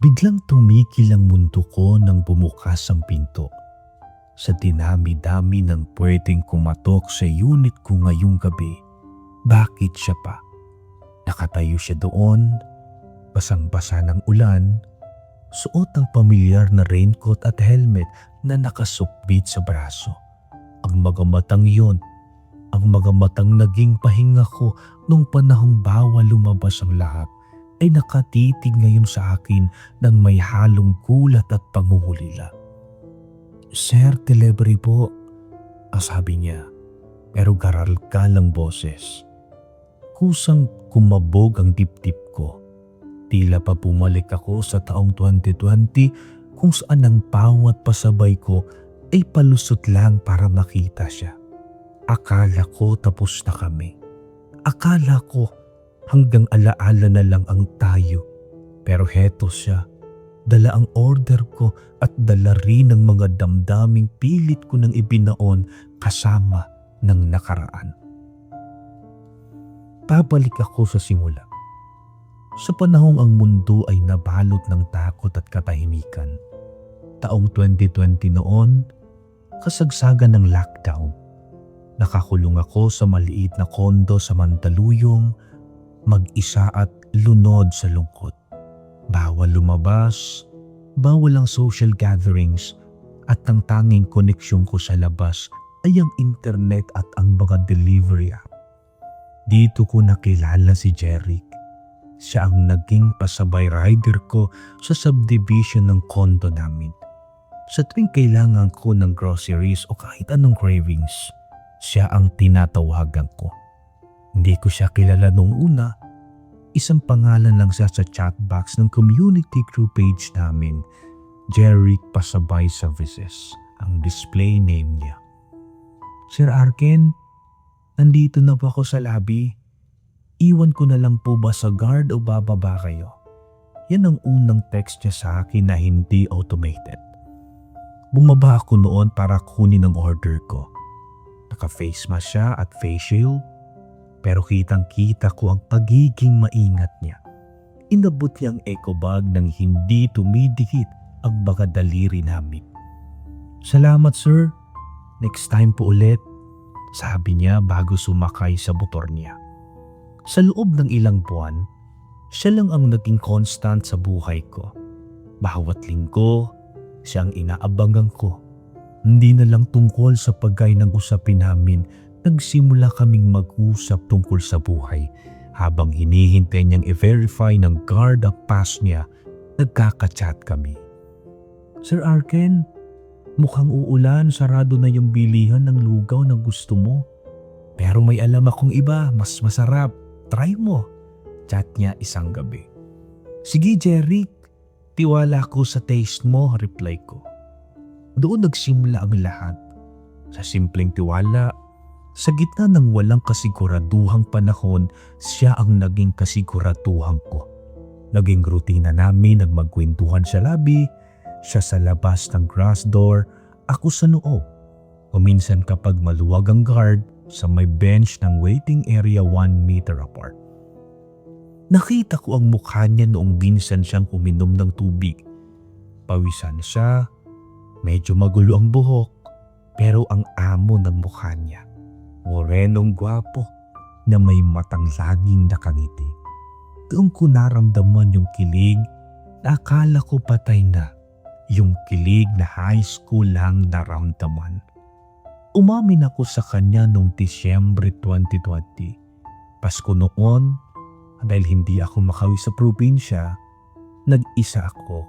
Biglang tumigil ang mundo ko nang bumukas ang pinto. Sa dinami-dami ng pwedeng kumatok sa unit ko ngayong gabi, bakit siya pa? Nakatayo siya doon, basang-basa ng ulan, suot ang pamilyar na raincoat at helmet na nakasukbit sa braso. Ang mga matang yun, ang mga matang naging pahinga ko nung panahong bawal lumabas ang lahat, ay nakatitig ngayon sa akin ng may halong gulat at pangungulila. "Sir, delivery po," sabi niya, pero garalkal ang boses. Kusang kumabog ang dibdib ko. Tila pa bumalik ako sa taong 2020 kung saan ang bawat pasabay ko ay palusot lang para makita siya. Akala ko tapos na kami. Akala ko hanggang alaala na lang ang tayo. Pero heto siya. Dala ang order ko at dala rin ang mga damdaming pilit ko nang ibinaon kasama ng nakaraan. Pabalik ako sa simula. Sa panahong ang mundo ay nabalot ng takot at katahimikan. Taong 2020 noon, kasagsagan ng lockdown. Nakakulong ako sa maliit na kondo sa Mandaluyong, mag-isa at lunod sa lungkot. Bawal lumabas, bawal ang social gatherings, at ang tanging koneksyon ko sa labas ay ang internet at ang mga delivery app. Dito ko nakilala si Jeric. Siya ang naging pasabay rider ko sa subdivision ng kondo namin. Sa tuwing kailangan ko ng groceries o kahit anong cravings, siya ang tinatawagan ko. Hindi ko siya kilala nung una. Isang pangalan lang siya sa chatbox ng community group page namin. Jeric Pasabay Services ang display name niya. "Sir Arken, nandito na po ako sa lobby. Iwan ko na lang po ba sa guard o bababa kayo?" Yan ang unang text niya sa akin na hindi automated. Bumaba ako noon para kunin ang order ko. Naka-face mask siya at face shield, pero kitang-kita ko ang pagiging maingat niya. Inabot niya ang eco bag nang hindi tumidikit ang mga daliri namin. "Salamat sir, next time po ulit," sabi niya bago sumakay sa motor niya. Sa loob ng ilang buwan, siya lang ang naging constant sa buhay ko. Bawat linggo, siya ang inaabangan ko. Hindi na lang tungkol sa paggay ng usapin namin, nagsimula kaming mag-usap tungkol sa buhay. Habang hinihintay niyang i-verify ng guard ang pass niya, nagkaka-chat kami. "Sir Arken, mukhang uulan, sarado na yung bilihan ng lugaw na gusto mo. Pero may alam akong iba, mas masarap. Try mo." Chat niya isang gabi. "Sige Jeric, tiwala ko sa taste mo," reply ko. Doon nagsimula ang lahat. Sa simpleng tiwala, sa gitna ng walang kasiguraduhang panahon, siya ang naging kasiguraduhan ko. Naging rutina namin ang magkwentuhan sa lobby, siya sa labas ng grass door, ako sa noo. Kuminsan kapag maluwag ang guard, sa may bench ng waiting area 1 meter apart. Nakita ko ang mukha niya noong binsan siyang uminom ng tubig. Pawisan siya, medyo magulo ang buhok, pero ang amo ng mukha niya, morenong gwapo na may matang laging nakangiti. Doon ko naramdaman yung kilig na akala ko patay na, yung kilig na high school lang naramdaman. Umamin ako sa kanya noong Disyembre 2020. Pasko noon, dahil hindi ako makawi sa probinsya, nag-isa ako.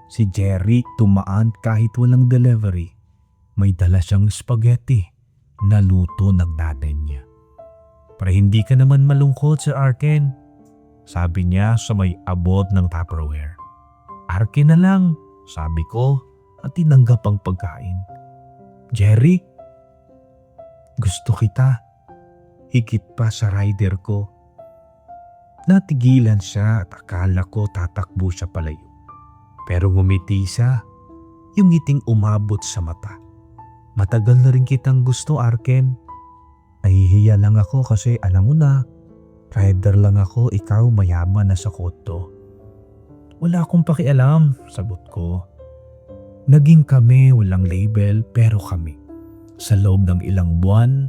Si Jeric tumaan kahit walang delivery. May dala siyang spaghetti na luto ng nanay niya. "Para hindi ka naman malungkot, Sir Arken," sabi niya sa may abot ng Tupperware. "Arken na lang," sabi ko at tinanggap ang pagkain. "Jeric, gusto kita. Higit pa sa rider ko." Natigilan siya at akala ko tatakbo siya palayo. Pero ngumiti siya, yung ngiting umabot sa mata. "Matagal na rin kitang gusto, Arken. Nahihiya lang ako kasi alam mo na, rider lang ako, ikaw mayaman na sa koto." Wala akong pakialam, sagot ko. Naging kami, walang label, pero kami. Sa loob ng ilang buwan,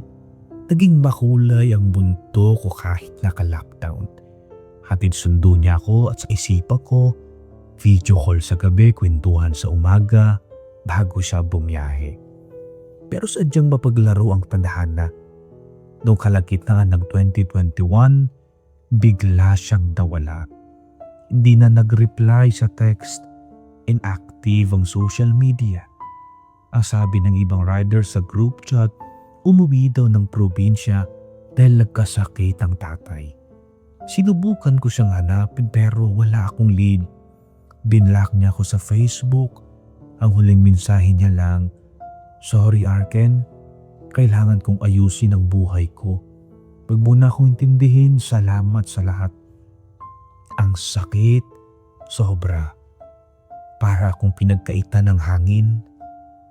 naging makulay ang mundo ko kahit naka-lockdown. Hatid sundo niya ako at sa isipan ko, video call sa gabi, kwentuhan sa umaga, bago siya bumiyahe. Pero sadyang mapaglaro ang tadhana. Noong kalagitnaan ng 2021, bigla siyang nawala. Hindi na nag-reply sa text, inactive ang social media. Ang sabi ng ibang rider sa group chat, umuwi daw ng probinsya dahil nagkasakit ang tatay. Sinubukan ko siyang hanapin pero wala akong lead. Binlock niya ako sa Facebook. Ang huling mensahe niya lang, "Sorry Arken, kailangan kong ayusin ang buhay ko. Wag mo na akong intindihin, salamat sa lahat." Ang sakit, sobra. Para akong pinagkaitan ng hangin.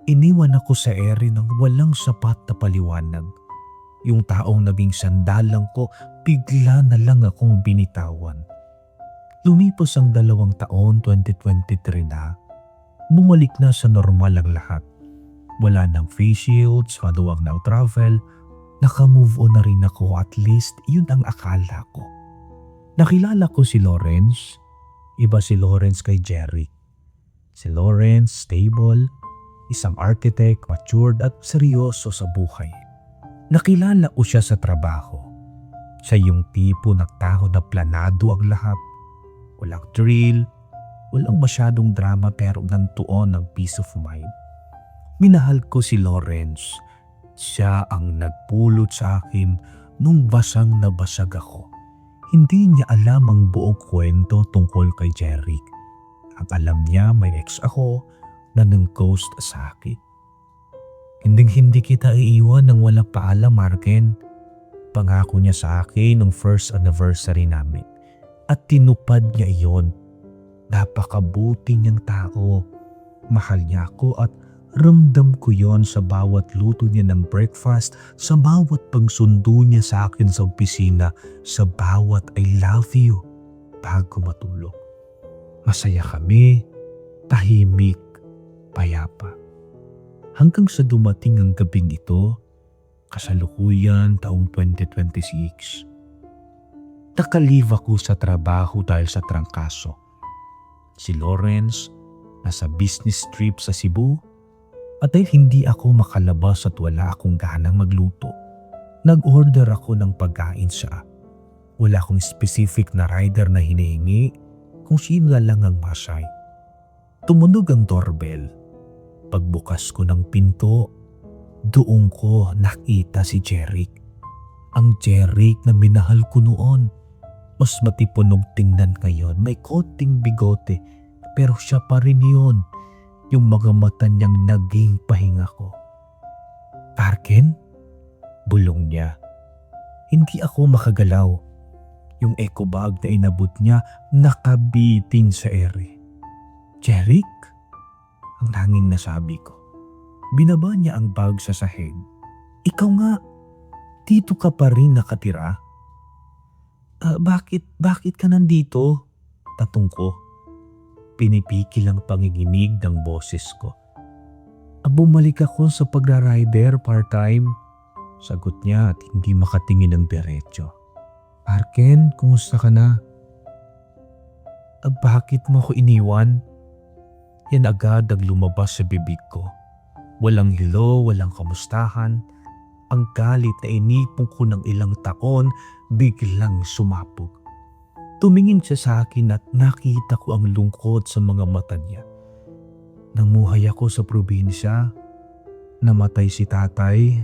Iniwan ako sa ere ng walang sapat na paliwanag. Yung taong naging sandalang ko, bigla na lang akong binitawan. Lumipas ang 2 taon, 2023 na. Bumalik na sa normal ang lahat. Wala nang face shields, maluwag na travel. Naka-move on na rin ako, at least yun ang akala ko. Nakilala ko si Lawrence. Iba si Lawrence kay Jerry. Si Lawrence, stable, isang architect, matured at seryoso sa buhay. Nakilala ko siya sa trabaho. Siya yung tipo ng tao na planado ang lahat. Walang thrill, walang masyadong drama pero nantuon ng peace of mind. Minahal ko si Lawrence. Siya ang nagpulot sa akin nung basang na basag ako. Hindi niya alam ang buong kwento tungkol kay Jerry. At alam niya may ex ako na nang-ghost sa akin. Hindi kita iiwan ng walang paalam, Arken. Pangako niya sa akin nung first anniversary namin. At tinupad niya iyon. Napakabuti niyang tao. Mahal niya ako at ramdam ko yon sa bawat luto niya ng breakfast, sa bawat pagsundo niya sa akin sa opisina, sa bawat I love you bago matulog. Masaya kami, tahimik, payapa. Hanggang sa dumating ang gabing ito, kasalukuyan taong 2026. Nakalive ako sa trabaho dahil sa trangkaso. Si Lawrence nasa business trip sa Cebu. At dahil hindi ako makalabas at wala akong ganang magluto, nag-order ako ng pagkain siya. Wala akong specific na rider na hinihingi, kung sino lang ang masay. Tumunog ang doorbell. Pagbukas ko ng pinto, doon ko nakita si Jeric. Ang Jeric na minahal ko noon. Mas matipunog tingnan ngayon, may konting bigote, pero siya pa rin yun. Yung mga mata niyang naging pahinga ko. "Arken?" Bulong niya. Hindi ako makagalaw. Yung eco bag na inabot niya nakabitin sa ere. "Jeric?" Ang tanging nasabi ko. Binaba niya ang bag sa sahig. "Ikaw nga, dito ka pa rin nakatira?" Bakit ka nandito?" Tanong ko. Pinipikil ang panginginig ng boses ko. "Bumalik ako sa pagra-rider part-time," sagot niya at hindi makatingin ng diretso. "Arken, kumusta ka na?" "Bakit mo ako iniwan?" Yan agad ang lumabas sa bibig ko. Walang hello, walang kamustahan. Ang galit na inipon ko ng ilang taon biglang sumapog. Tumingin siya sa akin at nakita ko ang lungkot sa mga mata niya. "Namuhay ako sa probinsya. Namatay si tatay.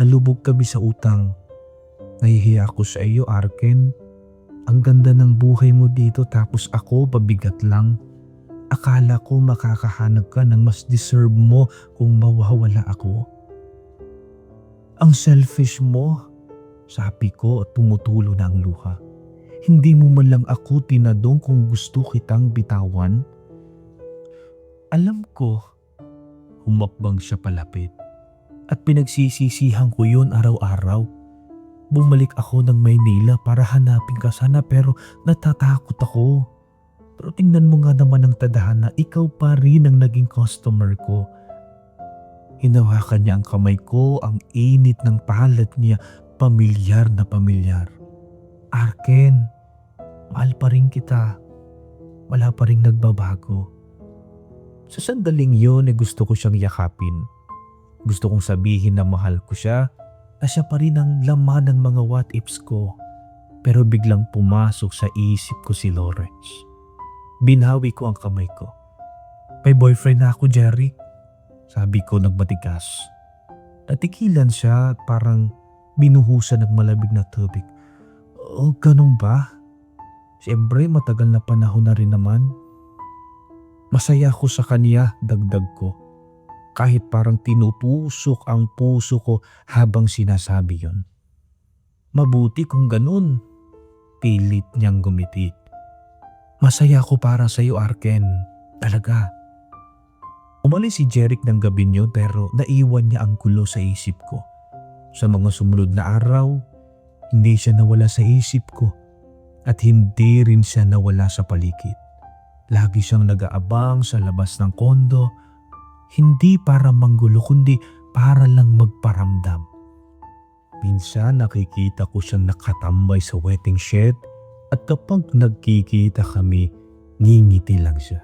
Nalubog kami sa utang. Nahihiya ako sa iyo, Arken. Ang ganda ng buhay mo dito tapos ako pabigat lang. Akala ko makakahanap ka ng mas deserve mo kung mawawala ako." "Ang selfish mo," sabi ko at tumutulo na ang luha. "Hindi mo man lang ako tinadong kung gusto kitang bitawan." "Alam ko." Humakbang siya palapit. "At pinagsisisihan ko yun araw-araw. Bumalik ako ng Maynila para hanapin ka sana pero natatakot ako. Pero tingnan mo nga naman ang tadhana, ikaw pa rin ang naging customer ko. Hinawakan niya ang kamay ko, ang init ng palad niya, pamilyar na pamilyar. Arken, mahal pa rin kita. Wala pa rin nagbabago. Sa sandaling yun gusto ko siyang yakapin. Gusto kong sabihin na mahal ko siya, na siya pa rin ang laman ng mga what ifs ko. Pero biglang pumasok sa isip ko si Lawrence. Binhawi ko ang kamay ko. May boyfriend na ako, Jerry. Sabi ko nagmatigas. Natikilan siya at parang binuhusan ng malamig na tubig. Oh, ganun ba? Siyempre matagal na panahon na rin naman. Masaya ako sa kanya, dagdag ko. Kahit parang tinutusok ang puso ko habang sinasabi yon. Mabuti kung ganun. Pilit niyang gumiti. Masaya ako para sa iyo, Arken. Talaga. Umalis si Jeric ng gabi niyo pero naiwan niya ang gulo sa isip ko. Sa mga sumunod na araw, hindi siya nawala sa isip ko at hindi rin siya nawala sa paligid. Lagi siyang nag-aabang sa labas ng kondo, hindi para manggulo kundi para lang magparamdam. Minsan nakikita ko siyang nakatambay sa waiting shed at kapag nagkikita kami, ngingiti lang siya.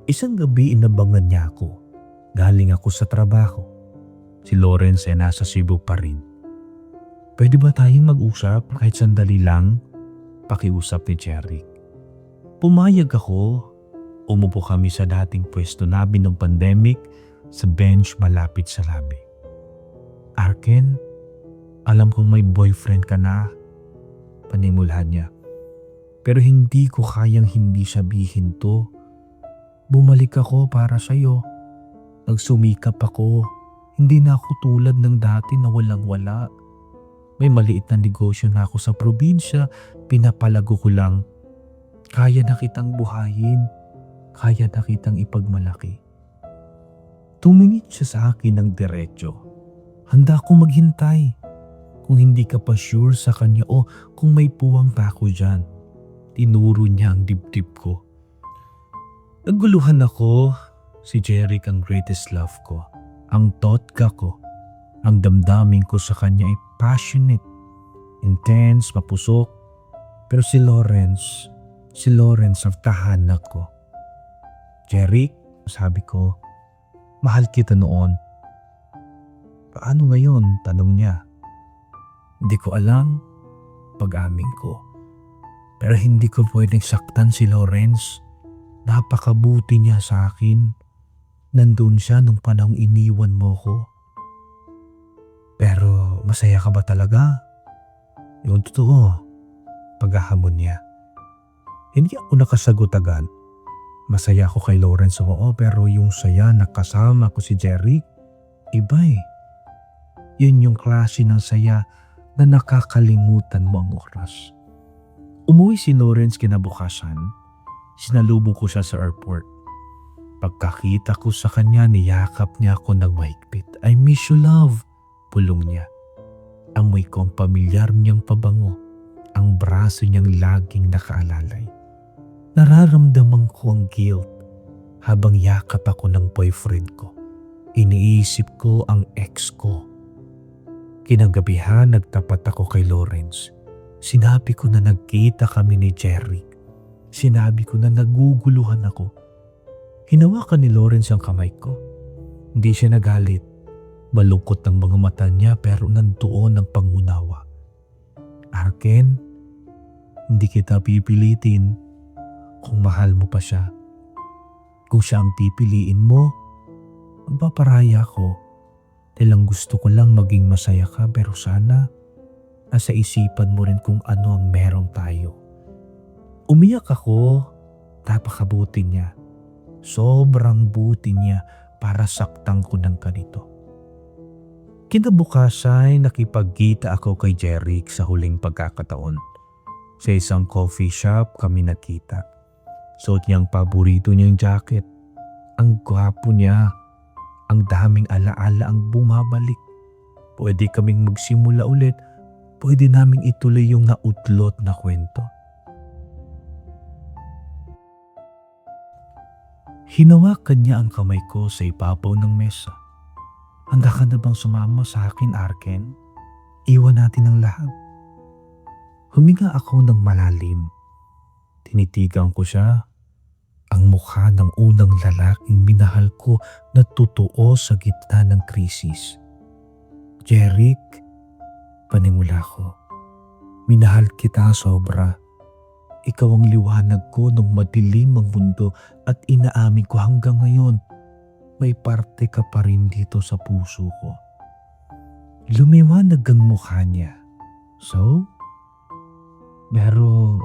Isang gabi inabangan niya ako. Galing ako sa trabaho. Si Lawrence ay nasa Cebu pa rin. Pwede ba tayong mag-usap kahit sandali lang? Pakiusap ni Jeric. Pumayag ako. Umupo kami sa dating pwesto namin ng pandemic sa bench malapit sa labi. Arken, alam kong may boyfriend ka na. Panimulhan niya. Pero hindi ko kayang hindi sabihin to. Bumalik ako para sa'yo. Nagsumikap ako. Hindi na ako tulad ng dati na walang-wala. May maliit na negosyo na ako sa probinsya. Pinapalago ko lang. Kaya na kitang buhayin. Kaya na kitang ipagmalaki. Tumingin siya sa akin ng diretso. Handa akong maghintay. Kung hindi ka pa sure sa kanya o kung may puwang pa ako dyan. Tinuro niya ang dibdib ko. Naguluhan ako. Si Jeric ang greatest love ko. Ang totka ko. Ang damdamin ko sa kanya ay passionate, intense, mapusok. Pero si Lawrence ang tahanan ko. Jeric, sabi ko, mahal kita noon. Paano ngayon? Tanong niya. Hindi ko alam. Pag-amin ko. Pero hindi ko pwedeng saktan si Lawrence. Napakabuti niya sa akin. Nandun siya nung panahong iniwan mo ko. Pero masaya ka ba talaga? Yung totoo, paghahamon niya. Hindi ako nakasagot agad. Masaya ako kay Lawrence, oo, pero yung saya na kasama ko si Jeric, iba eh. Yun yung klase ng saya na nakakalimutan mo ang oras. Umuwi si Lawrence kinabukasan. Sinalubong ko siya sa airport. Pagkakita ko sa kanya, niyakap niya ako ng mahigpit. I miss you, love. Pulong niya. Amoy ko ang pamilyar niyang pabango. Ang braso niyang laging nakaalalay. Nararamdaman ko ang guilt habang yakap ako ng boyfriend ko. Iniisip ko ang ex ko. Kinagabihan nagtapat ako kay Lawrence. Sinabi ko na nagkita kami ni Jeric. Sinabi ko na naguguluhan ako. Hinawakan ni Lawrence ang kamay ko. Hindi siya nagalit. Malungkot ang mga mata niya pero nandoon ang pangunawa. Arken, hindi kita pipilitin kung mahal mo pa siya. Kung siya ang pipiliin mo, magpaparaya ko. Dahil ang gusto ko lang maging masaya ka pero sana nasa isipan mo rin kung ano ang meron tayo. Umiyak ako, napakabuti niya. Sobrang buti niya para saktang ko ng ganito. Kinabukasan nakipagkita ako kay Jeric sa huling pagkakataon. Sa isang coffee shop kami nagkita. Suot niyang paborito niyang jacket. Ang gwapo niya. Ang daming alaala ang bumabalik. Pwede kaming magsimula ulit. Pwede naming ituloy yung nautlot na kwento. Hinawakan niya ang kamay ko sa ibabaw ng mesa. Handa ka na bang sumama sa akin, Arken? Iwan natin ang lahat. Huminga ako ng malalim. Tinitigan ko siya. Ang mukha ng unang lalaking minahal ko na totoo sa gitna ng krisis. Jeric, panimula ko. Minahal kita sobra. Ikaw ang liwanag ko nung madilim ang mundo at inaamin ko hanggang ngayon. May parte ka pa rin dito sa puso ko. Lumiwanag ang mukha niya. So? Pero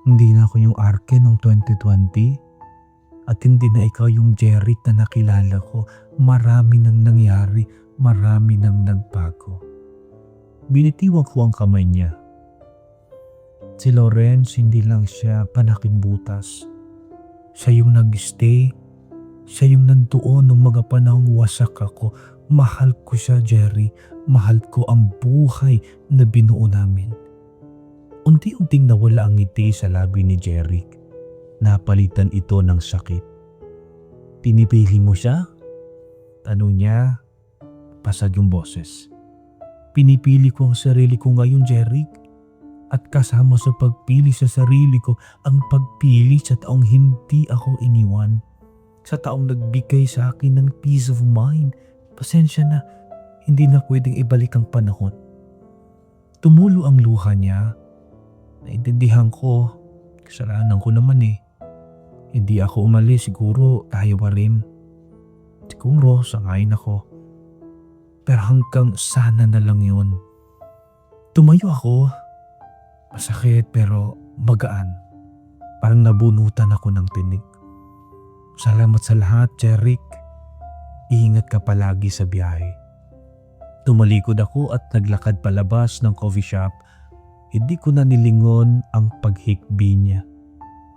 hindi na ako yung Arken noong 2020 at hindi na ikaw yung Jeric na nakilala ko. Marami nang nangyari, marami nang nagbago. Binitiwan ko ang kamay niya. Si Lawrence hindi lang siya panakibutas. Siya yung nag-stay. Siya yung nandoon nung mga panahong wasak ako. Mahal ko siya, Jerry. Mahal ko ang buhay na binuo namin. Unti-unting nawala ang ngiti sa labi ni Jeric. Napalitan ito ng sakit. Pinipili mo siya? Tanong niya. Pasag yung boses. Pinipili ko ang sarili ko ngayon, Jeric. At kasama sa pagpili sa sarili ko ang pagpili sa taong hindi ako iniwan. Sa taong nagbigay sa akin ng peace of mind. Pasensya na, hindi na pwedeng ibalik ang panahon. Tumulo ang luha niya. Naintindihan ko, kasalanan ko naman eh. Hindi ako umalis, siguro tayo pa rin. Siguro sangayin ako. Pero hanggang sana na lang yun. Tumayo ako. Masakit pero magaan. Parang nabunutan ako ng tinig. Salamat sa lahat, Jeric. Iingat ka palagi sa biyahe. Tumalikod ako at naglakad palabas ng coffee shop. Hindi ko na nilingon ang paghikbi niya.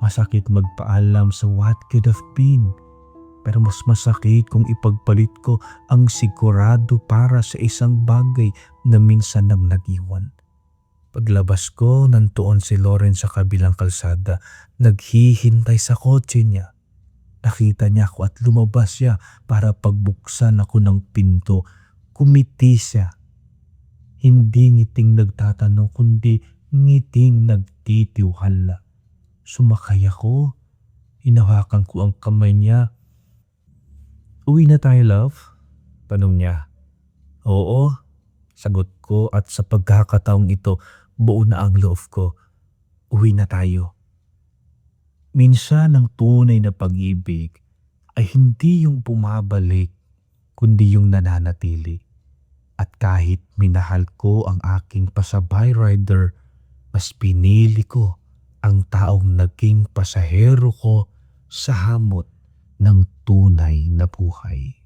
Masakit magpaalam sa what could have been. Pero mas masakit kung ipagpalit ko ang sigurado para sa isang bagay na minsan nang nag-iwan. Paglabas ko, nandoon si Lawrence sa kabilang kalsada. Naghihintay sa kotse niya. Nakita niya ako at lumabas siya para pagbuksan ako ng pinto. Kumiti siya. Hindi ngiting nagtatanong kundi ngiting nagtitiwala. Sumakay ako. Hinawakan ko ang kamay niya. Uwi na tayo, love? Tanong niya. Oo, sagot ko at sa pagkakataong ito, buo na ang loob ko. Uwi na tayo. Minsan ang tunay na pag-ibig ay hindi yung bumabalik, kundi yung nananatili. At kahit minahal ko ang aking pasabay rider, mas pinili ko ang taong naging pasahero ko sa hamot ng tunay na buhay.